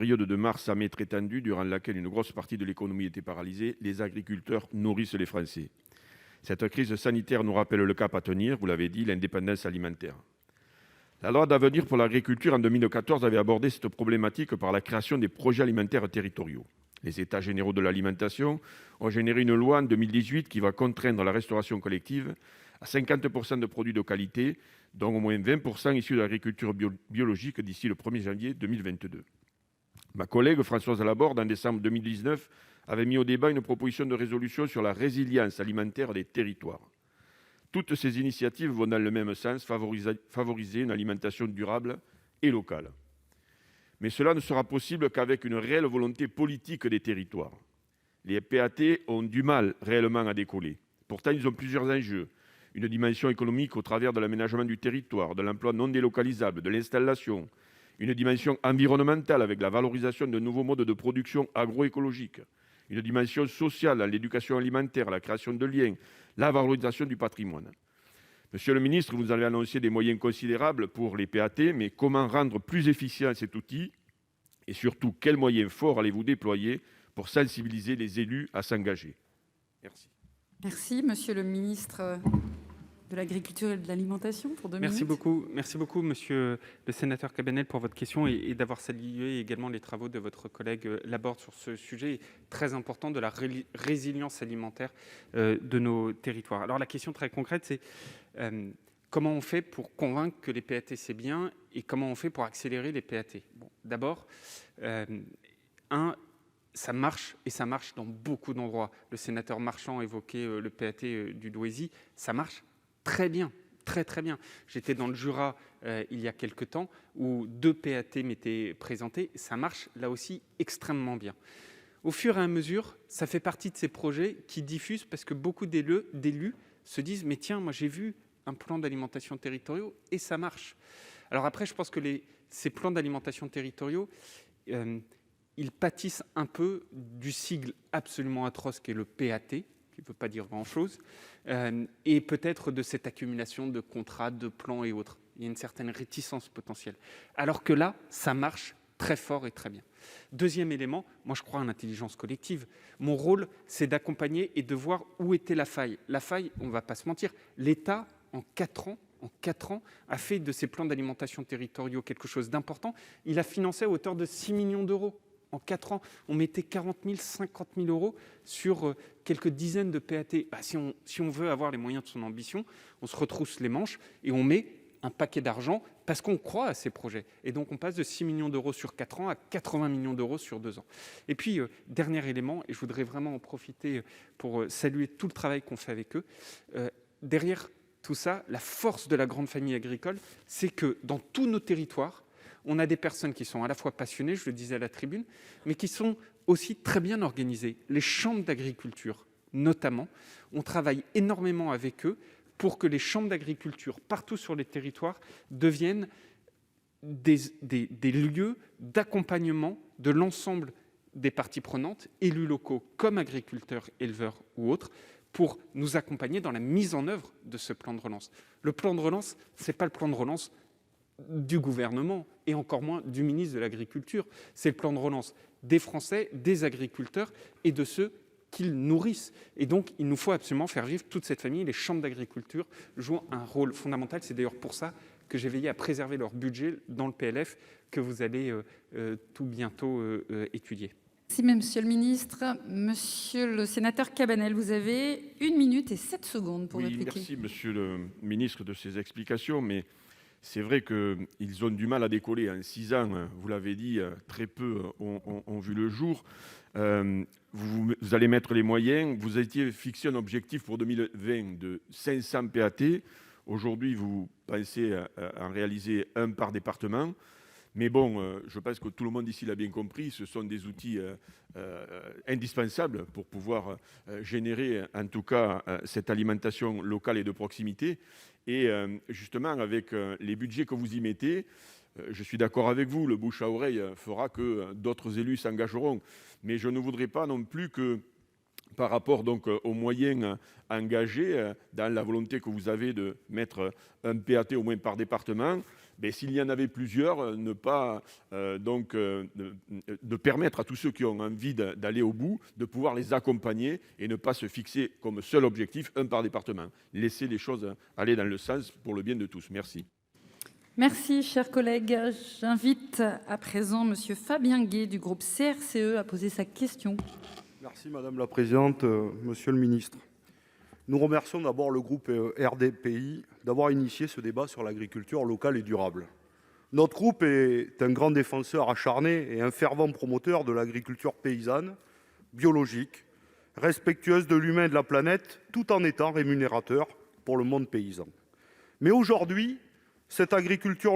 période de mars à mai très tendue, durant laquelle une grosse partie de l'économie était paralysée, les agriculteurs nourrissent les Français. Cette crise sanitaire nous rappelle le cap à tenir, vous l'avez dit, l'indépendance alimentaire. La loi d'avenir pour l'agriculture en 2014 avait abordé cette problématique par la création des projets alimentaires territoriaux. Les États généraux de l'alimentation ont généré une loi en 2018 qui va contraindre la restauration collective à 50% de produits de qualité, dont au moins 20% issus de l'agriculture biologique d'ici le 1er janvier 2022. Ma collègue Françoise Laborde, en décembre 2019, avait mis au débat une proposition de résolution sur la résilience alimentaire des territoires. Toutes ces initiatives vont dans le même sens, favoriser une alimentation durable et locale. Mais cela ne sera possible qu'avec une réelle volonté politique des territoires. Les PAT ont du mal réellement à décoller. Pourtant, ils ont plusieurs enjeux. Une dimension économique au travers de l'aménagement du territoire, de l'emploi non délocalisable, de l'installation. Une dimension environnementale avec la valorisation de nouveaux modes de production agroécologiques. Une dimension sociale dans l'éducation alimentaire, la création de liens, la valorisation du patrimoine. Monsieur le ministre, vous avez annoncé des moyens considérables pour les PAT, mais comment rendre plus efficient cet outil? Et surtout, quels moyens forts allez-vous déployer pour sensibiliser les élus à s'engager? Merci. Merci, monsieur le ministre de l'Agriculture et de l'Alimentation, pour 2 minutes. Merci beaucoup, monsieur le sénateur Cabanel, pour votre question et d'avoir salué également les travaux de votre collègue Laborde sur ce sujet très important de la résilience alimentaire de nos territoires. Alors la question très concrète, c'est comment on fait pour convaincre que les PAT c'est bien et comment on fait pour accélérer les PAT? D'abord, ça marche et ça marche dans beaucoup d'endroits. Le sénateur Marchand évoquait le PAT du Douaisis, ça marche très bien, très très bien. J'étais dans le Jura il y a quelque temps où 2 PAT m'étaient présentés, ça marche là aussi extrêmement bien. Au fur et à mesure, ça fait partie de ces projets qui diffusent parce que beaucoup d'élus se disent « mais tiens, moi j'ai vu un plan d'alimentation territoriaux et ça marche ». Alors après, je pense que ces plans d'alimentation territoriaux, ils pâtissent un peu du sigle absolument atroce qu'est le PAT, qui ne veut pas dire grand-chose, et peut-être de cette accumulation de contrats, de plans et autres. Il y a une certaine réticence potentielle. Alors que là, ça marche très fort et très bien. Deuxième élément, moi je crois en l'intelligence collective. Mon rôle, c'est d'accompagner et de voir où était la faille. La faille, on ne va pas se mentir, l'État, en 4 ans, a fait de ces plans d'alimentation territoriaux quelque chose d'important. Il a financé à hauteur de 6 millions d'euros. En 4 ans, on mettait 40 000, 50 000 euros sur quelques dizaines de PAT. Si on veut avoir les moyens de son ambition, on se retrousse les manches et on met un paquet d'argent parce qu'on croit à ces projets. Et donc, on passe de 6 millions d'euros sur 4 ans à 80 millions d'euros sur 2 ans. Et puis, dernier élément, et je voudrais vraiment en profiter pour saluer tout le travail qu'on fait avec eux, derrière tout ça, la force de la grande famille agricole, c'est que dans tous nos territoires, on a des personnes qui sont à la fois passionnées, je le disais à la tribune, mais qui sont aussi très bien organisées. Les chambres d'agriculture, notamment, on travaille énormément avec eux pour que les chambres d'agriculture, partout sur les territoires, deviennent des lieux d'accompagnement de l'ensemble des parties prenantes, élus locaux comme agriculteurs, éleveurs ou autres, pour nous accompagner dans la mise en œuvre de ce plan de relance. Le plan de relance, ce n'est pas le plan de relance du gouvernement et encore moins du ministre de l'Agriculture. C'est le plan de relance des Français, des agriculteurs et de ceux qu'ils nourrissent. Et donc, il nous faut absolument faire vivre toute cette famille. Les chambres d'agriculture jouent un rôle fondamental. C'est d'ailleurs pour ça que j'ai veillé à préserver leur budget dans le PLF que vous allez tout bientôt étudier. Merci, monsieur le ministre. Monsieur le sénateur Cabanel, vous avez 1 minute et 7 secondes pour répliquer. Merci, monsieur le ministre, de ces explications, mais c'est vrai qu'ils ont du mal à décoller. En 6 ans, vous l'avez dit, très peu ont vu le jour. Vous allez mettre les moyens. Vous étiez fixé un objectif pour 2020 de 500 PAT. Aujourd'hui, vous pensez en réaliser un par département. Mais bon, je pense que tout le monde ici l'a bien compris, ce sont des outils indispensables pour pouvoir générer, en tout cas, cette alimentation locale et de proximité. Et justement, avec les budgets que vous y mettez, je suis d'accord avec vous, le bouche à oreille fera que d'autres élus s'engageront. Mais je ne voudrais pas non plus que, par rapport donc aux moyens engagés, dans la volonté que vous avez de mettre un PAT au moins par département, s'il y en avait plusieurs, ne pas de permettre à tous ceux qui ont envie d'aller au bout, de pouvoir les accompagner et ne pas se fixer comme seul objectif un par département. Laisser les choses aller dans le sens pour le bien de tous. Merci. Merci, chers collègues. J'invite à présent Monsieur Fabien Gay du groupe CRCE à poser sa question. Merci Madame la Présidente, Monsieur le Ministre. Nous remercions d'abord le groupe RDPI d'avoir initié ce débat sur l'agriculture locale et durable. Notre groupe est un grand défenseur acharné et un fervent promoteur de l'agriculture paysanne, biologique, respectueuse de l'humain et de la planète, tout en étant rémunérateur pour le monde paysan. Mais aujourd'hui, cette agriculture